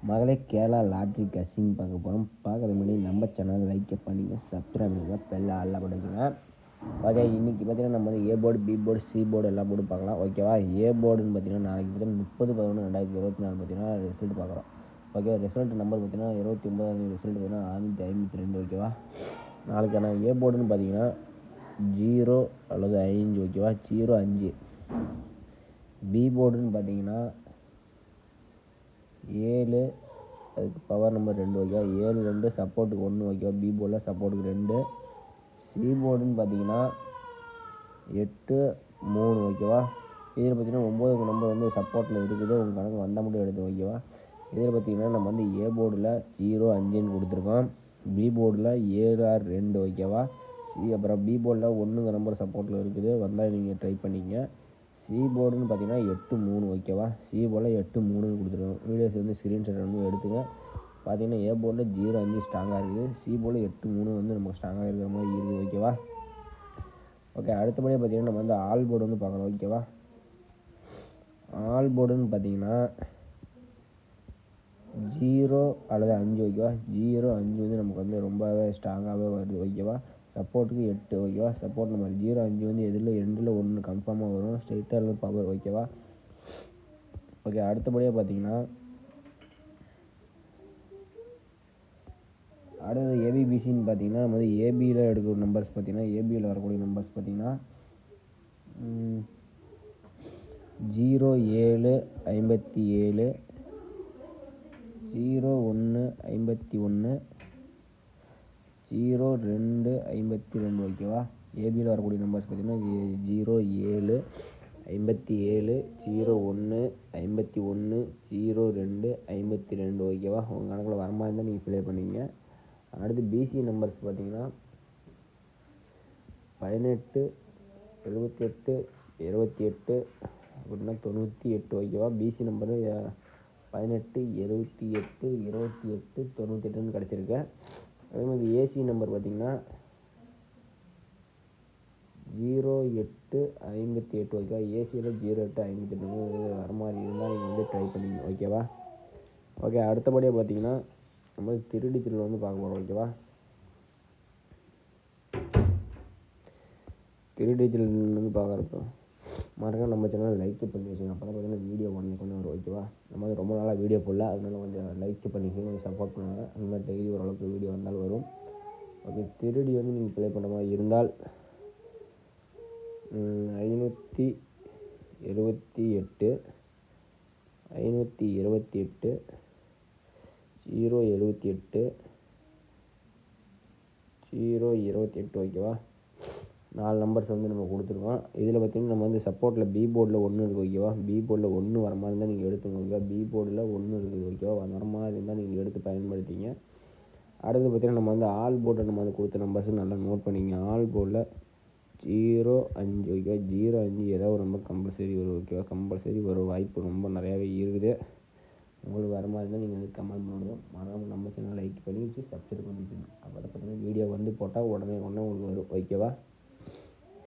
மகளே கேரளா லாட்ரி கசிங் பார்க்க போகிறோம். பார்க்குறது முன்னாடி நம்ம சேனல் லைக் பண்ணிங்க, சப்ஸ்கிரைப் பண்ணுங்கள், பெல்ல ஆளில் போட்டுக்கோங்க. ஓகே, இன்றைக்கி பார்த்தீங்கன்னா நம்ம வந்து A board, B board, C board எல்லா போர்டும் பார்க்கலாம். ஓகேவா? ஏ போர்டுன்னு பார்த்தீங்கன்னா நாளைக்கு பார்த்தீங்கன்னா 30/11/2024 பார்த்தீங்கன்னா ரிசல்ட் பார்க்குறோம். ஓகே, ரிசல்ட் நம்பர் பார்த்தீங்கன்னா 29 ரிசல்ட் பார்த்தீங்கன்னா 652. ஓகேவா? நாளைக்கான ஏ போர்டுன்னு பார்த்தீங்கன்னா 0 அல்லது 5. ஓகேவா? 05. பி போர்டுன்னு பார்த்தீங்கன்னா 7, அதுக்கு பவர் நம்பர் 2. ஓகேவா? 7 2 சப்போர்ட்டுக்கு 1. ஓகேவா? பி போர்டில் சப்போர்ட்டுக்கு 2. சி போர்டுன்னு பார்த்தீங்கன்னா 8 3. ஓகேவா? இதில் பார்த்தீங்கன்னா 9 நம்பர் வந்து சப்போர்ட்டில் இருக்குது. உங்கள் கணக்கு வந்தால் மட்டும் எடுத்து. ஓகேவா? இதில் பார்த்தீங்கன்னா நம்ம வந்து ஏ போர்டில் 0 5ன்னு கொடுத்துருக்கோம். பி போர்டில் 7 6 2. ஓகேவா? அப்புறம் பி போர்டில் 1 நம்பர் சப்போர்ட்டில் இருக்குது. வந்தால் நீங்கள் ட்ரை பண்ணிங்க. சி போர்டுன்னு பார்த்தீங்கன்னா 8 3. ஓகேவா? சி போர்டில் 8 3ன்னு கொடுத்துருக்கோம். வீடியோஸ் வந்து ஸ்க்ரீன்ஷாட் வந்து எடுத்துங்க. பார்த்தீங்கன்னா ஏ போர்டில் 0 5 ஸ்ட்ராங்காக இருக்குது. சி போர்டில் 8 3 வந்து நமக்கு ஸ்ட்ராங்காக இருக்கிற மாதிரி இருக்குது. ஓகேவா? ஓகே, அடுத்தபடியாக பார்த்தீங்கன்னா நம்ம வந்து ஆல் போர்டு வந்து பார்க்கலாம். ஓகேவா? ஆல் போர்டுன்னு பார்த்தீங்கன்னா 0 அல்லது 5. ஓகேவா? 0 5 வந்து நமக்கு வந்து ரொம்பவே ஸ்ட்ராங்காகவே வருது. ஓகேவா? சப்போர்ட்டுக்கு 8. ஓகேவா? சப்போர்ட் நம்பர் 0 5 வந்து எதில் 2ல் 1 கன்ஃபார்மாக வரும். ஸ்ட்ரெயிட்டாக இல்லை பவர். ஓகேவா? ஓகே, அடுத்தபடியாக பார்த்தீங்கன்னா அடுத்தது ஏபிபிசின்னு பார்த்தீங்கன்னா நம்ம வந்து ஏபியில் எடுக்கிற நம்பர்ஸ் பார்த்தீங்கன்னா ஏபியில் வரக்கூடிய நம்பர்ஸ் பார்த்தீங்கன்னா 0 7 57, 0 1 51, 0 2 52. ஓகேவா? ஏபியில் வரக்கூடிய நம்பர்ஸ் பார்த்தீங்கன்னா 0 7 57, 0 1 51, 0 2 52. ஓகேவா? உங்கள் கணக்கில் வர மாதிரி இருந்தால் நீங்கள் ப்ளே பண்ணிங்க. அடுத்து பிசி நம்பர்ஸ் பார்த்தீங்கன்னா 18 78 28 அப்படின்னா 98. ஓகேவா? பிசி நம்பரு 18 78 28 98ன்னு கிடச்சிருக்கு. அதே மாதிரி ஏசி நம்பர் பார்த்தீங்கன்னா 0 8 58. ஓகேவா? ஏசியில் 0 8 58 வர மாதிரி இருந்தால் நீங்கள் வந்து ட்ரை பண்ணிங்க. ஓகேவா? ஓகே, அடுத்தபடியாக பார்த்தீங்கன்னா நம்ம 3 டிஜிட்டில் வந்து பார்க்க போகிறோம். ஓகேவா? 3 டிஜிட்டல் வந்து பார்க்குறப்போ மறக்காம நம்ம சேனல் லைக் பண்ணி வச்சுங்க. அப்போ தான் பார்த்தீங்கன்னா வீடியோ ஒன்று வரும். ஓகேவா? நம்ம வந்து ரொம்ப நாளாக வீடியோ போடல, அதனால கொஞ்சம் லைக் பண்ணிக்கோங்க, கொஞ்சம் சப்போர்ட் பண்ணுவாங்க. அந்த மாதிரி டெய்லி ஓரளவுக்கு வீடியோ வந்தாலும் வரும். ஓகே, 3D வந்து நீங்கள் ப்ளே பண்ணுற மாதிரி இருந்தால் 578 528 078 028. ஓகேவா? 4 நம்பர்ஸ் வந்து நம்ம கொடுத்துருக்கோம். இதில் பார்த்திங்கன்னா நம்ம வந்து சப்போர்ட்டில் பி போர்டில் 1 இருக்குது. ஓகேவா? பி போர்டில் 1 வர மாதிரி இருந்தால் நீங்கள் எடுத்துங்க. ஓகேவா? பி போர்டில் 1 இருக்குது. ஓகேவா? வர மாதிரி இருந்தால் நீங்கள் எடுத்து பயன்படுத்திங்க. அடுத்து பார்த்திங்கன்னா நம்ம வந்து ஆல் போர்டில் நம்ம வந்து கொடுத்த நம்பர்ஸ் நல்லா நோட் பண்ணிங்க. ஆல் போர்டில் 0 5. ஓகேவா? 0 5 ஏதோ ஒரு நம்பர் கம்பல்சரி வரும். ஓகேவா? கம்பல்சரி வர வாய்ப்பு ரொம்ப நிறையாவே இருக்குது. உங்களுக்கு வர மாதிரி இருந்தால் நீங்கள் வந்து கமெண்ட் பண்ணணும். மறக்காமல் நம்ம சேனல் லைக் பண்ணி வச்சு சப்ஸ்கிரைப் பண்ணி வச்சுங்க. அப்போ தான் பார்த்தீங்கன்னா வீடியோ வந்து போட்டால் உடனே உங்களுக்கு வரும். ஓகேவா?